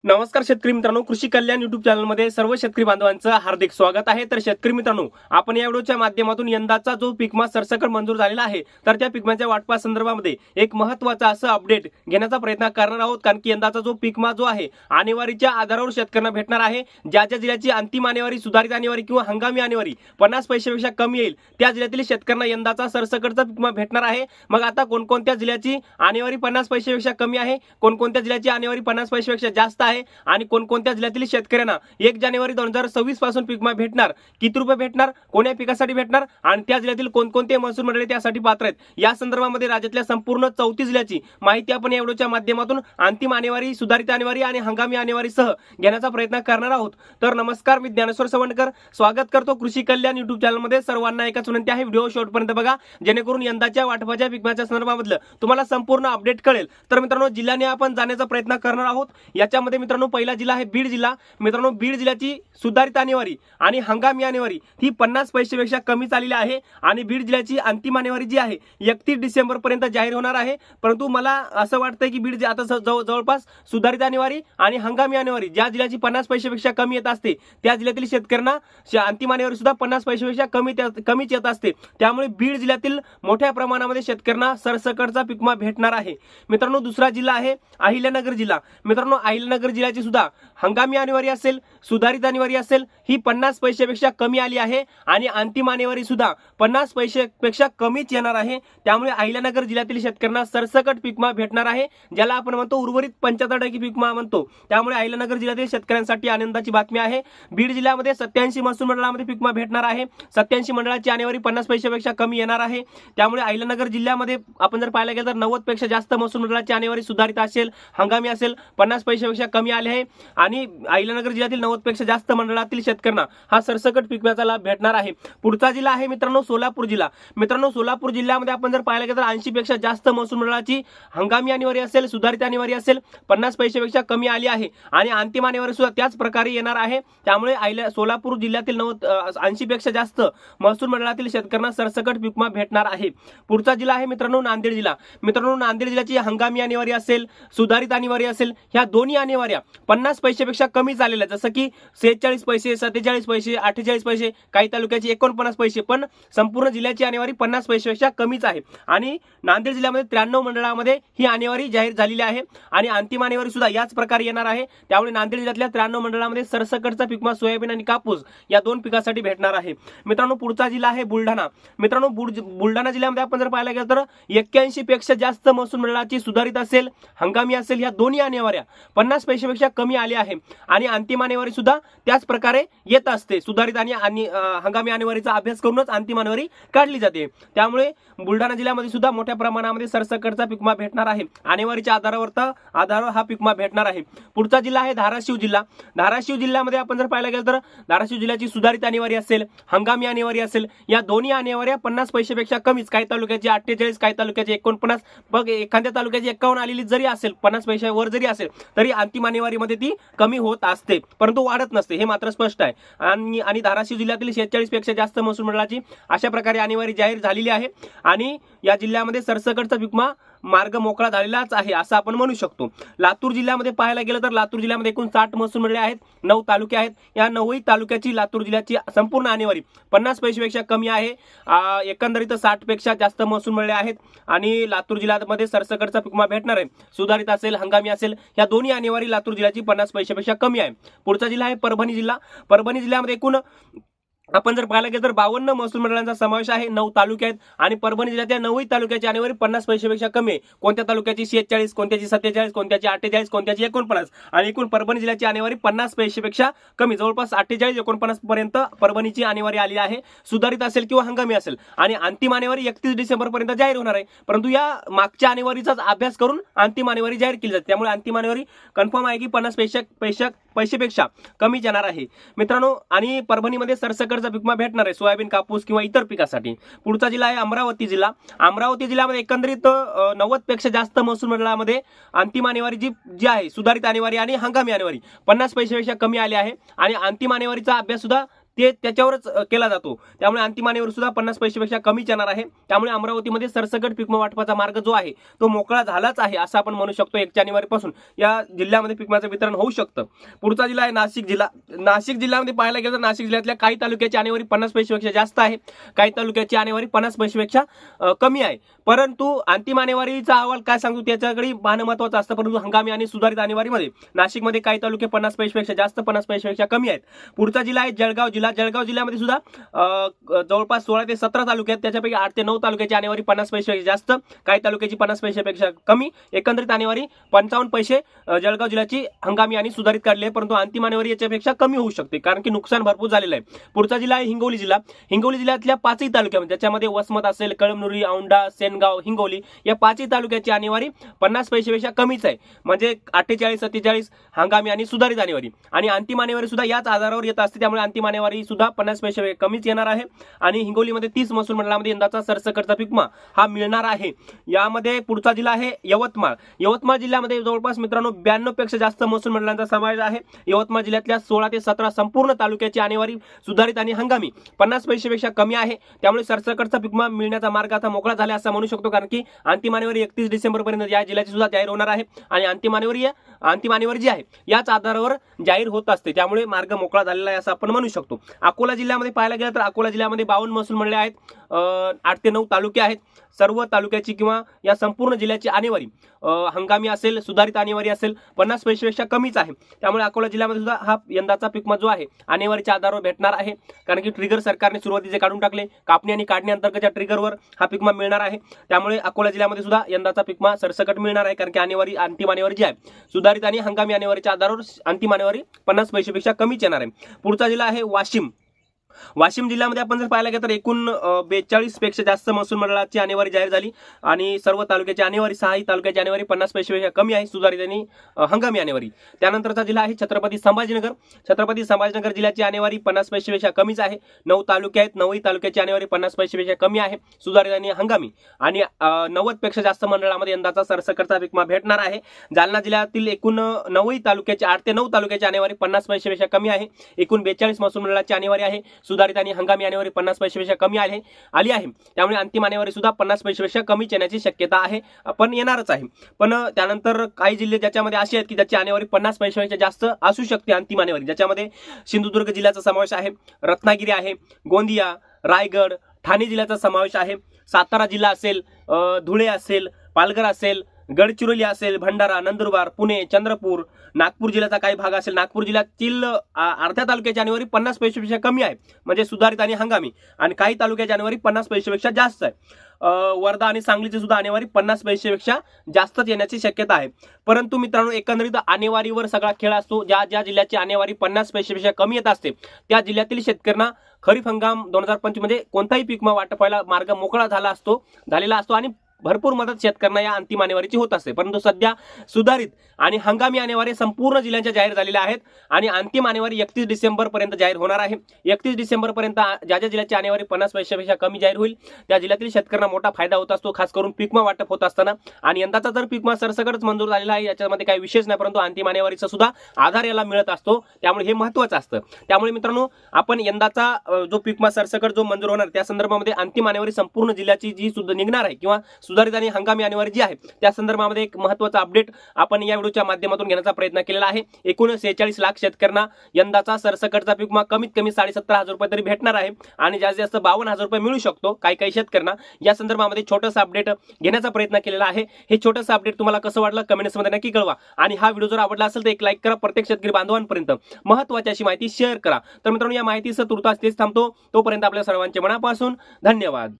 नमस्कार शेतकरी मित्रांनो, कृषी कल्याण युट्यूब चॅनलमध्ये सर्व शेतकरी बांधवांचं हार्दिक स्वागत आहे। तर शेतकरी मित्रांनो, आपण या व्हिडिओच्या माध्यमातून यंदाचा जो पीक विमा सरसकट मंजूर झालेला आहे तर त्या पीक विम्याच्या वाटपा संदर्भामध्ये एक महत्त्वाचा असं अपडेट घेण्याचा प्रयत्न करणार आहोत। कारण की यंदाचा जो पीक विमा जो आहे आणेवारीच्या आधारावर शेतकऱ्यांना भेटणार आहे। ज्या जिल्ह्याची अंतिम आणेवारी, सुधारित आणेवारी किंवा हंगामी आणेवारी 50 पैशापेक्षा कमी येईल त्या जिल्ह्यातील शेतकऱ्यांना यंदाचा सरसकटचा पीक विमा भेटणार आहे। मग आता कोणकोणत्या जिल्ह्याची आणेवारी 50 पैशापेक्षा कमी आहे, कोणकोणत्या जिल्ह्याची आणेवारी 50 पैशापेक्षा जास्त आहे आणि कोणकोणत्या जिल्ह्यातील शेतकऱ्यांना 1 जानेवारी 2026 पासून पीक विमा भेटणार, किती रुपये भेटणार, कोण्या पिकासाठी भेटणार आणि त्या जिल्ह्यातील कोणकोणते महसूल मंडळे त्यासाठी पात्र आहेत, या संदर्भामध्ये राज्यातल्या संपूर्ण 34 जिल्ह्याची माहिती आपण या व्हिडिओच्या माध्यमातून अंतिम आणेवारी, सुधारित आणेवारी आणि हंगामी आणेवारी सह घेण्याचा प्रयत्न करणार आहोत। तर नमस्कार, मी ज्ञानेश्वर सवंडकर स्वागत करतो कृषी कल्याण युट्यूब चॅनलमध्ये। सर्वांना एकच विनंती आहे, व्हिडिओ शेवटपर्यंत बघा जेणेकरून यंदाच्या वाटपाच्या पीक विम्याच्या संदर्भामधलं तुम्हाला संपूर्ण अपडेट कळेल। तर मित्रांनो, जिल्ह्याने आपण जाण्याचा प्रयत्न करणार आहोत। याच्यामध्ये मित्रांनो पहिला जिल्हा आहे बीड जिल्हा। मित्रांनो, बीड जिल्ह्याची सुधारित आणेवारी आणि हंगामी आणेवारी ही 50 पैशापेक्षा कमी चाललेली आहे आणि बीड जिल्ह्याची अंतिम आणेवारी जी आहे 31 डिसेंबर पर्यंत जाहीर होणार आहे। परंतु मला असं वाटतंय की बीड आता जवळपास सुधारित आणेवारी आणि हंगामी आणेवारी ज्या जिल्ह्याची 50 पैशापेक्षा कमी येत असते त्या जिल्ह्यातील शेतकऱ्यांना अंतिम आणेवारी सुद्धा 50 पैशापेक्षा कमीच येत असते। त्यामुळे बीड जिल्ह्यातील मोठ्या प्रमाणामध्ये शेतकऱ्यांना सरसकटचा पीक विमा भेटणार आहे। मित्रांनो, दुसरा जिल्हा आहे अहिल्यानगर जिल्हा। मित्रांनो, अहिल्यानगर जिल्ह्याची सुद्धा हंगामी आणेवारी असेल, सुधारित आणेवारी असेल ही 50 पैशापेक्षा कमी आली आहे आणि अंतिम आणेवारी सुद्धा 50 पैशापेक्षा कमीच येणार आहे। त्यामुळे अहिल्यानगर जिल्ह्यातील शेतकऱ्यांना सरसकट पीक विमा भेटणार आहे, ज्याला आपण म्हणतो उर्वरित 75% पीक विमा म्हणतो। त्यामुळे अहिल्यानगर जिल्ह्यातील शेतकऱ्यांसाठी आनंदाची बातमी आहे। बीड जिल्ह्यामध्ये 87 महसूल मंडळामध्ये पीक विमा भेटणार आहे। 87 मंडळाची आणेवारी 50 पैशापेक्षा कमी येणार आहे। त्यामुळे अहिल्यानगर जिल्ह्यामध्ये आपण जर पाहायला गेलं तर 90 पेक्षा जास्त महसूल मंडळाची आणेवारी सुधारित असेल, हंगामी असेल 50 पैशापेक्षा कमी आले आहे आणि अहिल्यानगर जिल्ह्यातील 90 पेक्षा जास्त मंडळातील शेतकऱ्यांना हा सरसकट पीक विम्याचा लाभ भेटणार आहे। पुढचा जिल्हा आहे मित्रांनो सोलापूर जिल्हा। मित्रांनो, सोलापूर जिल्ह्यामध्ये आपण जर पाहायला गेलं तर 80 पेक्षा जास्त महसूल मंडळाची हंगामी आणेवारी असेल, सुधारित आणेवारी असेल 50 पैशापेक्षा कमी आली आहे आणि अंतिम आणेवारी सुद्धा त्याच प्रकारे येणार आहे। त्यामुळे सोलापूर जिल्ह्यातील 80 पेक्षा जास्त महसूल मंडळातील शेतकऱ्यांना सरसकट पीक विमा भेटणार आहे। पुढचा जिल्हा आहे मित्रांनो नांदेड जिल्हा। मित्रांनो, नांदेड जिल्ह्याची हंगामी आणेवारी असेल, सुधारित आणेवारी असेल, ह्या दोन्ही आणेवाऱ्या 50 पैशापेक्षा कमी झालेल्या, जसं की 46 पैसे, 47 पैसे, 48 पैसे, काही तालुक्याची 49 पैसे, पण संपूर्ण जिल्ह्याची आणेवारी 50 पैशापेक्षा कमीच आहे। आणि नांदेड जिल्ह्यामध्ये 93 मंडळामध्ये ही आणेवारी जाहीर झालेली आहे आणि अंतिम आणेवारी सुद्धा याच प्रकारे येणार आहे। त्यामुळे नांदेड जिल्ह्यातल्या 93 मंडळामध्ये सरसकटचा पीक विमा सोयाबीन आणि कापूस या दोन पिकासाठी भेटणार आहे। मित्रांनो, पुढचा जिल्हा आहे बुलढाणा। मित्रांनो, बुलढाणा जिल्ह्यामध्ये आपण जर पाहायला गेलं तर 81 पेक्षा जास्त महसूल मंडळाची सुधारित असेल, हंगामी असेल, या दोन्ही आणेवाऱ्या 50 पैशापेक्षा कमी आली आहे आणि अंतिम आणेवारी सुद्धा त्याच प्रकारे येत असते। सुधारित आणि हंगामी आणेवारीचा अभ्यास करूनच अंतिम आणेवारी काढली जाते। त्यामुळे बुलढाणा जिल्ह्यामध्ये सुद्धा मोठ्या प्रमाणामध्ये सरसकटचा पीक विमा भेटणार आहे। आणेवारीच्या आधारावर हा पीक विमा भेटणार आहे। पुढचा जिल्हा आहे धाराशिव जिल्हा। धाराशिव जिल्ह्यामध्ये आपण जर पाहायला गेलं तर धाराशिव जिल्ह्याची सुधारित आणेवारी असेल, हंगामी आणेवारी असेल, या दोन्ही आणेवाऱ्या 50 पैशापेक्षा कमीच, काही तालुक्याची 48, काही तालुक्याची 49, बघ एखाद्या तालुक्याची 51 आलेली जरी असेल, 50 पैशावर जरी असेल तरी अंतिम आणेवारीमध्ये ती कमी होत असते, परंतु वाढत नसते, हे मात्र स्पष्ट आहे। आणि धाराशिव जिल्ह्यातील 46 पेक्षा जास्त महसूल मंडळाची अशा प्रकारे आणेवारी जाहीर झालेली आहे आणि या जिल्ह्यामध्ये सरसकटचा पीक विमा मार्ग मोकळा झालेलाच आहे असं आपण म्हणू शकतो। लातूर जिल्ह्यामध्ये पाहायला गेलं तर लातूर जिल्ह्यामध्ये एकूण 60 महसूल मंडळे आहेत, 9 तालुके आहेत। या 9 तालुक्याची लातूर जिल्ह्याची संपूर्ण आणेवारी 50 पैशापेक्षा कमी आहे। एकंदरीत 60 पेक्षा जास्त महसूल मंडळे आहेत आणि लातूर जिल्ह्यामध्ये सरसकटचा पीक विमा भेटणार आहे। सुधारित असेल, हंगामी असेल, या दोन्ही आणेवारी लातूर जिल्ह्याची 50 पैशापेक्षा कमी आहे। पुढचा जिल्हा आहे परभणी जिल्हा। परभणी जिल्ह्यामध्ये एकूण आपण जर पाहायला गेलं तर 52 महसूल मंडळांचा समावेश आहे, 9 तालुके आहेत आणि परभणी जिल्ह्याच्या 9 तालुक्याची आणेवारी 50 पैशापेक्षा कमी आहे। कोणत्या तालुक्याची 46, कोणत्याची 47, कोणत्याची 48, कोणत्याची 49 आणि एकूण परभणी जिल्ह्याची आणेवारी 50 पैशापेक्षा कमी, जवळपास 48-49 पर्यंत परभणीची आणेवारी आली आहे। सुधारित असेल किंवा हंगामी असेल आणि अंतिम आणेवारी 31 डिसेंबर पर्यंत जाहीर होणार आहे, परंतु या मागच्या आणेवारीचाच अभ्यास करून अंतिम आणेवारी जाहीर केली जाते। त्यामुळे अंतिम आणेवारी कन्फर्म आहे की 50 पैशापेक्षा कमीच येणार आहे मित्रांनो। आणि परभणीमध्ये सरसकटचा पीक विमा भेटणार आहे सोयाबीन, कापूस किंवा इतर पिकासाठी। पुढचा जिल्हा आहे अमरावती जिल्हा। अमरावती जिल्ह्यामध्ये एकंदरीत 90 पेक्षा जास्त महसूल मंडळामध्ये अंतिम आणेवारी जी आहे, सुधारित आणेवारी आणि हंगामी आणेवारी 50 पैशापेक्षा कमी आली आहे आणि अंतिम आणेवारीचा अभ्यास सुद्धा ते त्याच्यावरच केला जातो. त्यामुळे अंतिम आणेवारी सुद्धा 50 पैशापेक्षा कमीच येणार आहे. त्यामुळे अमरावतीमध्ये सरसकट पीक विमा वाटपाचा मार्ग जो आहे तो मोकळा झालाच आहे असं आपण म्हणू शकतो. 1 जानेवारीपासून या जिल्ह्यामध्ये पीक विम्याचं वितरण होऊ शकतं. पुढचा जिल्हा आहे नाशिक जिल्हा. नाशिक जिल्ह्यामध्ये पाहायला गेलं तर नाशिक जिल्ह्यातल्या काही तालुक्याची आणेवारी 50 पैशापेक्षा जास्त आहे, काही तालुक्याची आणेवारी 50 पैशापेक्षा कमी आहे. परंतु अंतिम आणेवारीचा अहवाल काय सांगतो त्याच्याकडे पाहणं महत्त्वाचं असतं. परंतु हंगामी आणि सुधारित आणेवारीमध्ये नाशिकमध्ये काही तालुके 50 पैशापेक्षा जास्त, 50 पैशापेक्षा कमी आहेत. पुढचा जिल्हा आहे जळगाव जिल्हा. जळगाव जिल्ह्यामध्ये सुद्धा जवळपास 16 ते 17 तालुके आहेत. त्याच्यापैकी 8 ते 9 तालुक्याची आणेवारी 50 पैशापेक्षा जास्त, काही तालुक्याची 50 पैशापेक्षा कमी. एकंदरीत आणेवारी 55 पैसे जळगाव जिल्ह्याची हंगामी आणि सुधारित काढली आहे. परंतु अंतिम आणेवारी याच्यापेक्षा कमी होऊ शकते कारण की नुकसान भरपूर झालेलं आहे. पुढचा जिल्हा आहे हिंगोली जिल्हा. हिंगोली जिल्ह्यातल्या 5ही तालुक्यामध्ये ज्याच्यामध्ये वसमत असेल, कळमनुरी, औंढा, सेनगाव, हिंगोली या 5ही तालुक्याची आणेवारी 50 पैशापेक्षा कमीच आहे. म्हणजे 48, 47 हंगामी आणि सुधारित आणेवारी. आणि अंतिम आणेवारी सुद्धा याच आधारावर येत असते. त्यामुळे अंतिम आणेवारी सुद्धा 50 पैशापेक्षा कमीच येणार आहे. आणि हिंगोलीमध्ये 30 महसूल मंडळामध्ये यंदाचा सरसकटचा पीक विमा हा मिळणार आहे. यामध्ये पुढचा जिल्हा आहे यवतमाळ. यवतमाळ जिल्ह्यामध्ये जवळपास मित्रांनो 92 पेक्षा जास्त महसूल मंडळांचा समावेश आहे. यवतमाळ जिल्ह्यातल्या 16 ते 17 संपूर्ण तालुक्याची आणेवारी सुधारित आणि हंगामी 50 पैशापेक्षा कमी आहे. त्यामुळे सरसकटचा पीक विमा मिळण्याचा मार्ग आता मोकळा झाला असं म्हणू शकतो कारण की अंतिम आणेवारी 31 डिसेंबर पर्यंत या जिल्ह्याची सुद्धा जाहीर होणार आहे. आणि अंतिम आणेवारी जी आहे याच आधारावर जाहीर होत असते. त्यामुळे मार्ग मोकळा झालेला आहे असं आपण म्हणू शकतो. अकोला जिल्ह्यामध्ये पाहायला गेलं तर अकोला जिल्ह्यामध्ये 52 महसूल मंडळे आहेत, 8 ते 9 तालुके आहेत. सर्व तालुक्याची किंवा या संपूर्ण जिल्ह्याची आणेवारी हंगामी असेल, सुधारित आणेवारी असेल 50 पैशापेक्षा कमीच आहे. त्यामुळे अकोला जिल्ह्यामध्ये सुद्धा हा यंदाचा पीक विमा जो आहे आणेवारीच्या आधारावर भेटणार आहे कारण की ट्रिगर सरकारने सुरुवातीचे काढून टाकले. कापणी आणि काढणी अंतर्गतच्या ट्रिगरवर हा पीक विमा मिळणार आहे. त्यामुळे अकोला जिल्ह्यामध्ये सुद्धा यंदाचा पीक विमा सरसकट मिळणार आहे कारण की आणेवारी अंतिम आणेवारी जी आहे सुधारित आणि हंगामी आणेवारीच्या आधारावर अंतिम आणेवारी 50 पैशापेक्षा कमीच येणार आहे. पुढचा जिल्हा आहे वाशिम. वाशिम जिल्ह्यामध्ये आपण जर पाहायला गेलं तर एकूण 42 पेक्षा जास्त महसूल मंडळाची आणेवारी जाहीर झाली आणि सर्व तालुक्याची आणेवारी 6ही तालुक्याची आणेवारी 50 पैशापेक्षा कमी आहे, सुधारित आणि हंगामी आणेवारी. त्यानंतरचा जिल्हा आहे छत्रपती संभाजीनगर. छत्रपती संभाजीनगर जिल्ह्याची आणेवारी 50 पैशापेक्षा कमीच आहे. 9 तालुके आहेत, 9ही तालुक्याची आणेवारी 50 पैशापेक्षा कमी आहे, सुधारित आणि हंगामी. आणि 90 पेक्षा जास्त मंडळामध्ये यंदाचा सरसकटचा पीक विमा भेटणार आहे. जालना जिल्ह्यातील एकूण 9ही तालुक्याची 8 ते 9 तालुक्याची आणेवारी 50 पैशापेक्षा कमी आहे. एकूण 42 महसूल मंडळाची आणेवारी आहे. सुधारित आणि हंगामी आणेवारी 50 पैशापेक्षा कमी आली आहे. त्यामुळे अंतिम आणेवारी सुद्धा 50 पैशापेक्षा कमीच येण्याची शक्यता आहे, पण येणारच आहे. पण त्यानंतर काही जिल्हे ज्याच्यामध्ये असे आहेत की ज्याची आणेवारी 50 पैशापेक्षा जास्त असू शकते अंतिम आणेवारी, ज्याच्यामध्ये सिंधुदुर्ग जिल्ह्याचा समावेश आहे, रत्नागिरी आहे, गोंदिया, रायगड, ठाणे जिल्ह्याचा समावेश आहे, सातारा जिल्हा असेल, धुळे असेल, पालघर असेल, गडचिरोली असेल, भंडारा, नंदुरबार, पुणे, चंद्रपूर, नागपूर जिल्ह्याचा काही भाग असेल. नागपूर जिल्ह्यातील अर्ध्या तालुक्याची आणेवारी 50 पैशापेक्षा कमी आहे, म्हणजे सुधारित आणि हंगामी. आणि काही तालुक्याची आणेवारी 50 पैशापेक्षा जास्त आहे. वर्धा आणि सांगलीची सुद्धा आणेवारी 50 पैशापेक्षा जास्तच येण्याची शक्यता आहे. परंतु मित्रांनो एकंदरीत आणेवारीवर सगळा खेळ असतो. ज्या ज्या जिल्ह्याची आणेवारी 50 पैशापेक्षा कमी येत असते त्या जिल्ह्यातील शेतकऱ्यांना खरीप हंगाम 2025 मध्ये कोणताही पीक विमा वाटपायला मार्ग मोकळा झालेला असतो आणि भरपूर मदत शेतकऱ्यांना या अंतिम आणेवारीची होत असते. परंतु सध्या सुधारित आणि हंगामी आणेवारी संपूर्ण जिल्ह्यांच्या जाहीर झालेल्या आहेत आणि अंतिम आणेवारी 31 डिसेंबर पर्यंत जाहीर होणार आहे. 31 डिसेंबर पर्यंत ज्या ज्या जिल्ह्याची आणेवारी 50 पैशापेक्षा कमी जाहीर होईल त्या जिल्ह्यातील शेतकऱ्यांना मोठा फायदा होत असतो, खास करून पीक विमा वाटप होत असताना. आणि यंदाचा जर पीक विमा सरसकटच मंजूर झालेला आहे याच्यामध्ये काही विशेष नाही, परंतु अंतिम आणेवारीचा सुद्धा आधार याला मिळत असतो, त्यामुळे हे महत्त्वाचं असतं. त्यामुळे मित्रांनो आपण यंदाचा जो पीक विमा सरसकट जो मंजूर होणार त्या संदर्भामध्ये अंतिम आणेवारी संपूर्ण जिल्ह्याची जी सुद्धा निघणार आहे किंवा सुधारित आणि हंगामी आणेवारी जी आहे त्या संदर्भामध्ये एक महत्त्वाचा अपडेट आपण या व्हिडिओच्या माध्यमातून घेण्याचा प्रयत्न केलेला आहे. एकूण 46 लाख शेतकऱ्यांना यंदाचा सरसकटचा पीक विमा कमीत कमी 17,500 रुपये तरी भेटणार आहे आणि जास्तीत जास्त 52,000 रुपये मिळू शकतो काही शेतकऱ्यांना. या संदर्भामध्ये छोटंसं अपडेट घेण्याचा प्रयत्न केलेला आहे. हे छोटंसं अपडेट तुम्हाला कसं वाटलं कमेंट्समध्ये नक्की कळवा आणि हा व्हिडिओ जर आवडला असेल तर एक लाईक करा. प्रत्येक शेतकरी बांधवांपर्यंत महत्त्वाची अशी माहिती शेअर करा. तर मित्रांनो या माहितीसह तुर्तास तेच थांबतो. तोपर्यंत आपल्या सर्वांचे मनापासून धन्यवाद.